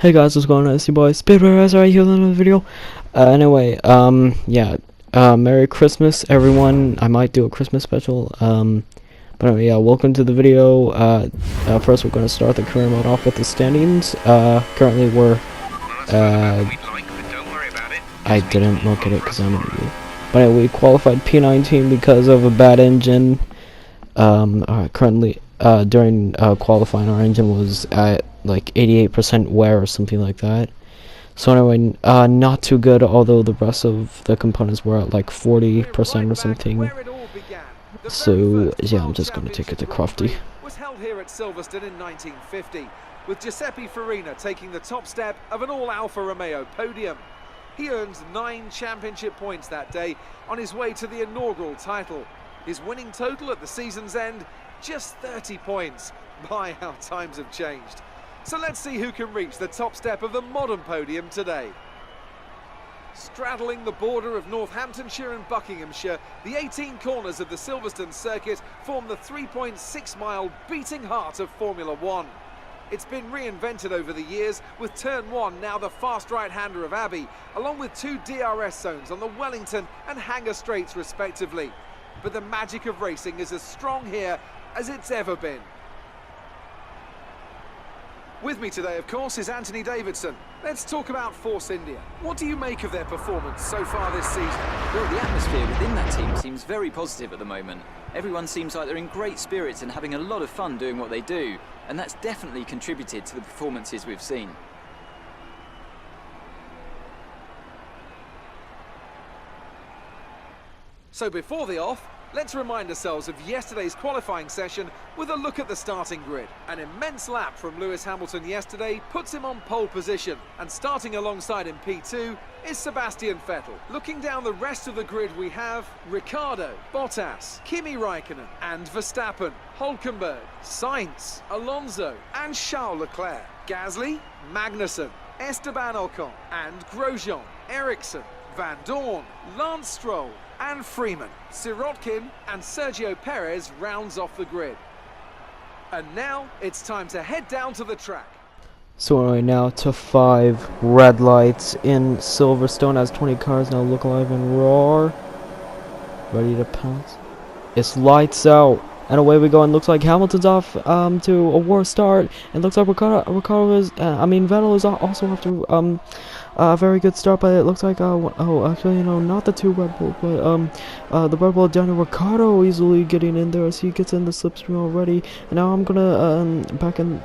Hey guys, what's going on? It's your boy Speedbear right here in another video. Yeah. Merry Christmas, everyone. I might do a Christmas special. But anyway, yeah, welcome to the video. First we're gonna start the career mode off with the standings. Currently we're I didn't look at it because I'm an idiot. But anyway, we qualified P19 because of a bad engine. Currently, during qualifying, our engine was at like 88% wear or something like that. So anyway, not too good, although the rest of the components were at like 40% or something. So yeah, I'm just gonna take it to Crofty. Was held here at Silverstone in 1950, with Giuseppe Farina taking the top step of an all-Alfa Romeo podium. He earned 9 championship points that day on his way to the inaugural title. His winning total at the season's end, just 30 points. My, how times have changed. So let's see who can reach the top step of the modern podium today. Straddling the border of Northamptonshire and Buckinghamshire, the 18 corners of the Silverstone circuit form the 3.6-mile beating heart of Formula One. It's been reinvented over the years, with Turn 1 now the fast right-hander of Abbey, along with 2 DRS zones on the Wellington and Hangar Straights respectively. But the magic of racing is as strong here as it's ever been. With me today, of course, is Anthony Davidson. Let's talk about Force India. What do you make of their performance so far this season? Well, the atmosphere within that team seems very positive at the moment. Everyone seems like they're in great spirits and having a lot of fun doing what they do, and that's definitely contributed to the performances we've seen. So before the off, let's remind ourselves of yesterday's qualifying session with a look at the starting grid. An immense lap from Lewis Hamilton yesterday puts him on pole position, and starting alongside him P2 is Sebastian Vettel. Looking down the rest of the grid, we have Ricciardo, Bottas, Kimi Raikkonen and Verstappen, Hülkenberg, Sainz, Alonso and Charles Leclerc, Gasly, Magnussen, Esteban Ocon and Grosjean, Ericsson, Van Dorn, Lance Stroll and Freeman. Sirotkin and Sergio Perez rounds off the grid. And now it's time to head down to the track. So right now to 5 red lights in Silverstone as 20 cars now look alive and roar. Ready to pounce. It's lights out. And away we go, and looks like Hamilton's off to a war start. And looks like Ricciardo is, Vettel is also off to a very good start, but it looks like actually not the 2 Red Bull, but the Red Bull Daniel Ricciardo easily getting in there as he gets in the slipstream already. And now I'm gonna back in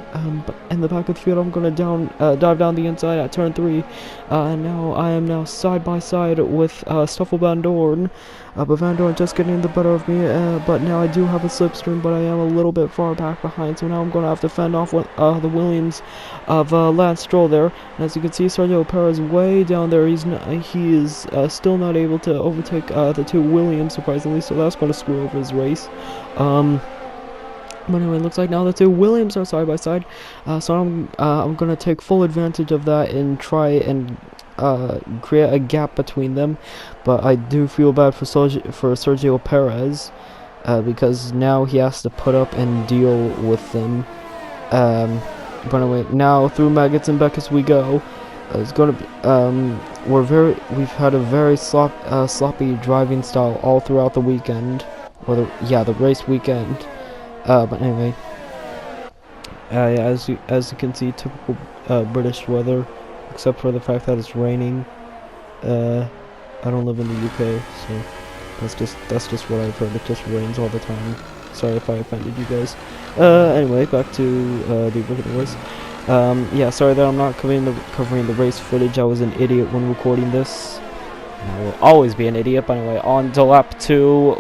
the back of the field, I'm gonna dive down the inside at turn 3. And now I am side by side with Stoffel Van Dorn. But Van Dorn just getting the better of me, but now I do have a slipstream, but I am a little bit far back behind, so now I'm going to have to fend off with the Williams of Lance Stroll there. And as you can see, Sergio Perez way down there. He is still not able to overtake the 2 Williams, surprisingly, so that's going to screw over his race. But anyway, it looks like now the 2 Williams are side by side, so I'm gonna take full advantage of that and try and create a gap between them. But I do feel bad for Sergio Perez because now he has to put up and deal with them. But anyway, now through Maggots and Beckets we go. It's gonna be we've had a very sloppy driving style all throughout the weekend, or the race weekend. But anyway, as you can see, typical British weather, except for the fact that it's raining. I don't live in the UK, so that's just what I've heard. It just rains all the time. Sorry if I offended you guys. Anyway, back to the original race. Yeah, sorry that I'm not covering the race footage. I was an idiot when recording this. And I will always be an idiot. But anyway, on to lap 2,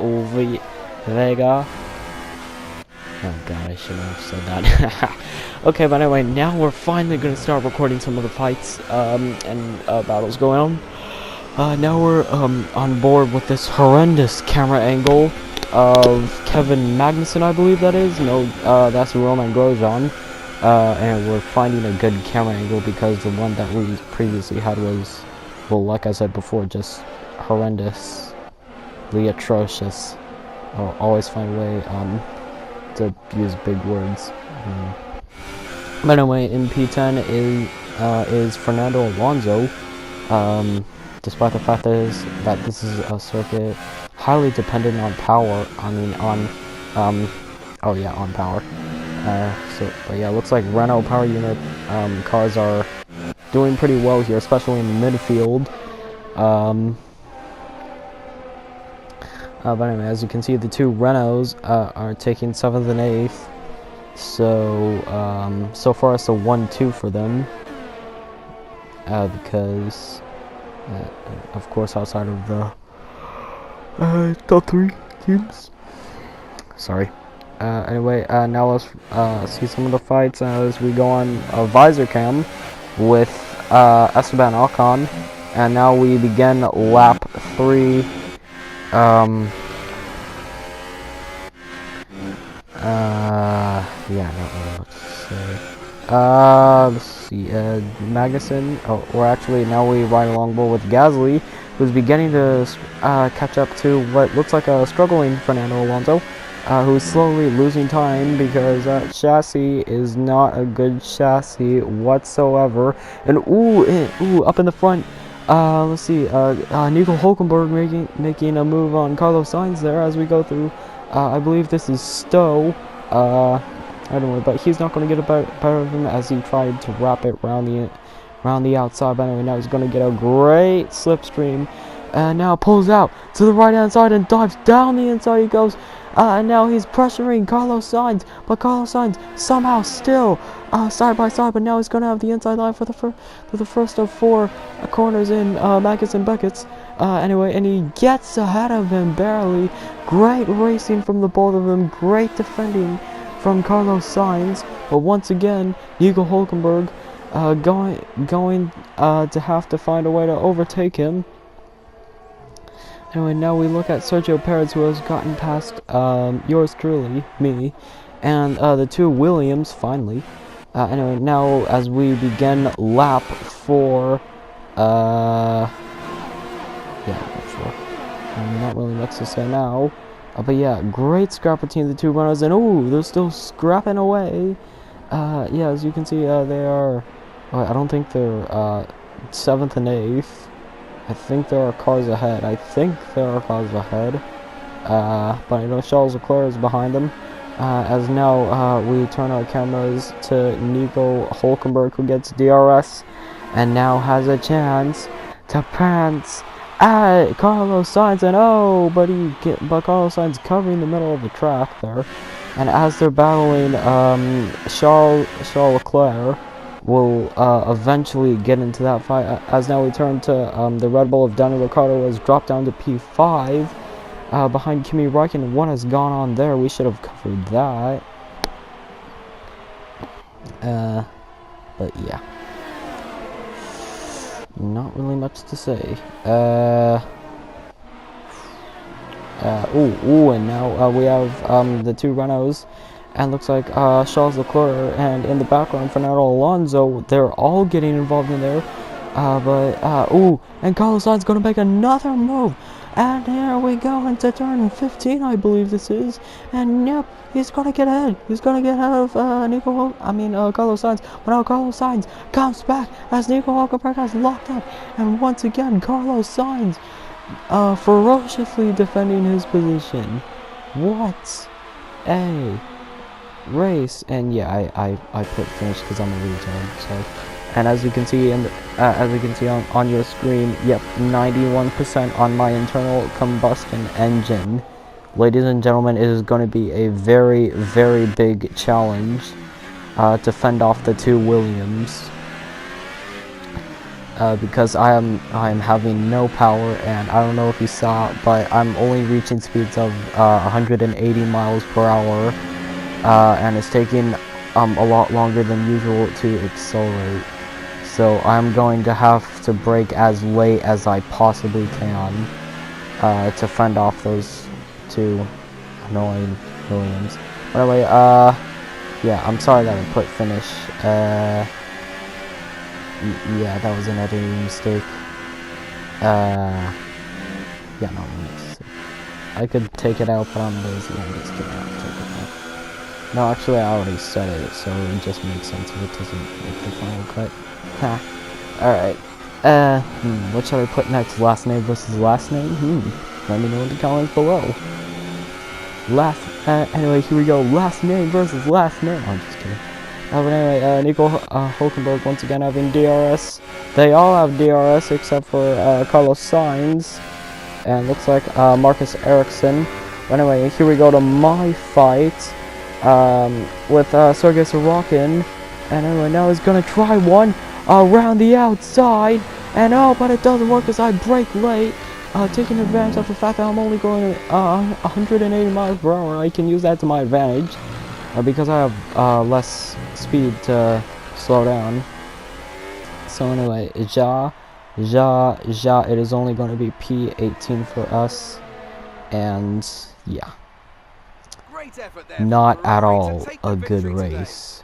Vega. Oh god, I shouldn't have said that. Okay, but anyway, now we're finally gonna start recording some of the fights and battles going on. Now we're on board with this horrendous camera angle of Kevin Magnussen, I believe that is. No, that's Roman Grosjean. And we're finding a good camera angle because the one that we previously had was, well, like I said before, just horrendously atrocious. I'll always find a way to use big words. But anyway, in P10 is is Fernando Alonso. Despite the fact that this is a circuit highly dependent on power. I mean, on on power. But yeah, it looks like Renault Power Unit cars are doing pretty well here, especially in the midfield. But anyway, as you can see, the two Renaults are taking 7th and 8th. So, so far it's a 1-2 for them. Because, of course, outside of the top 3 teams. Sorry. Anyway, now let's see some of the fights as we go on a visor cam with Esteban Ocon, and now we begin lap 3. Yeah, I don't know what to say. Let's see, Magnussen, or actually now we ride along with Gasly, who's beginning to catch up to what looks like a struggling Fernando Alonso. Who's slowly losing time because that chassis is not a good chassis whatsoever. And ooh, up in the front, let's see, Nico Hulkenberg making a move on Carlos Sainz there as we go through. I believe this is Stowe. I don't know, but he's not going to get a better of him as he tried to wrap it around the outside. But anyway, now he's going to get a great slipstream. And now pulls out to the right hand side and dives down the inside he goes. And now he's pressuring Carlos Sainz, but Carlos Sainz somehow still side by side. But now he's going to have the inside line for the first of 4 corners in Magnussen Beckett's. Anyway, and he gets ahead of him barely. Great racing from the both of them. Great defending from Carlos Sainz. But once again, Nico Hulkenberg going to have to find a way to overtake him. Anyway, now we look at Sergio Perez, who has gotten past yours truly, me, and the two Williams, finally. Anyway, now as we begin lap 4, yeah, not sure. Not really much to say now. But yeah, great scrap between the two runners, and ooh, they're still scrapping away. Yeah, as you can see, they are, I don't think they're 7th and 8th. I think there are cars ahead. But I know Charles Leclerc is behind them. As now we turn our cameras to Nico Hulkenberg, who gets DRS and now has a chance to prance at Carlos Sainz. And but Carlos Sainz covering the middle of the track there. And as they're battling, Charles Leclerc will eventually get into that fight, as now we turn to the Red Bull of Daniel Ricciardo has dropped down to P5 behind Kimi Räikkönen. What has gone on there? We should have covered that. But yeah, not really much to say. And now we have the two Renaults. And looks like Charles Leclerc and in the background Fernando Alonso, they're all getting involved in there. And Carlos Sainz going to make another move. And here we go into turn 15, I believe this is. And yep, he's going to get ahead. He's going to get ahead of Carlos Sainz. But now Carlos Sainz comes back as Nico Hulkenberg has locked up. And once again, Carlos Sainz ferociously defending his position. What a race. And yeah, I put finish because I'm a retard. So, and as you can see on your screen, yep, 91% on my internal combustion engine. Ladies and gentlemen, it is going to be a very, very big challenge to fend off the two Williams, because I am having no power, and I don't know if you saw, but I'm only reaching speeds of 180 miles per hour. And it's taking a lot longer than usual to accelerate. So I'm going to have to brake as late as I possibly can to fend off those two annoying Williams. But anyway, yeah, I'm sorry that I put finish. Yeah, that was an editing mistake. Yeah, no, I could take it out, but I'm lazy. I'm just kidding. No, actually, I already said it, so it just makes sense if it doesn't make the final cut. Ha. Alright. What should I put next? Last name versus last name? Let me know in the comments below. Anyway, here we go. Last name versus last name. I'm just kidding. But anyway, Nico Hulkenberg once again having DRS. They all have DRS except for Carlos Sainz. And looks like Marcus Ericsson. But anyway, here we go to my fight with Sergei Sorokin. And anyway, now he's gonna try one around the outside. And oh, but it doesn't work because I brake late. Taking advantage of the fact that I'm only going 180 miles per hour. I can use that to my advantage. Because I have less speed to slow down. So anyway, it is only going to be P18 for us. And yeah. Great effort there Not at all to take a the good victory today. race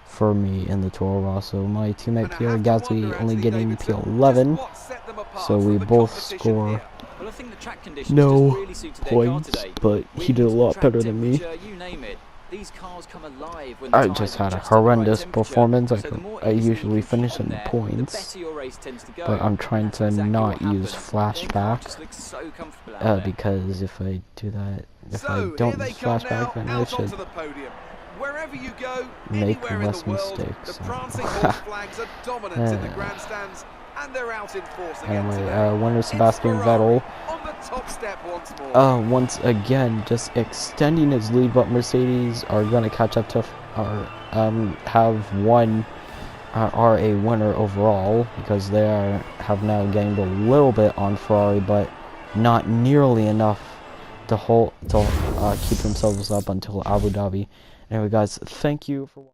for me in the Toro Rosso. My teammate And I Pierre have to Gasly wonder, only Anthony getting Davidson, P11. just what set them apart So we from the both competition score here. Well, I think the track conditions no just really suited their car points, today. but he did a Wind, lot track better than me. temperature, you name it. These cars come alive when the I tyres just are had a just at the right horrendous temperature. performance. So the more I easily usually you can finish keep in on the there, points, the better your race tends to go. but I'm trying That's to exactly not what use happens. Their car flashback just looks so comfortable out there. because if I do that, if I So here don't they use come flashback, now, then I out should onto the podium. Wherever you go, make anywhere in less the world, mistakes. the prancing horse flags are dominant in the grandstands, and they're out enforcing it Anyway, today. winner It's Sebastian Ferrari Vettel. on the top step once more. Once again, just extending his lead, but Mercedes are gonna catch up to, are a winner overall because they have now gained a little bit on Ferrari, but not nearly enough to keep themselves up until Abu Dhabi. Anyway, guys, thank you for watching.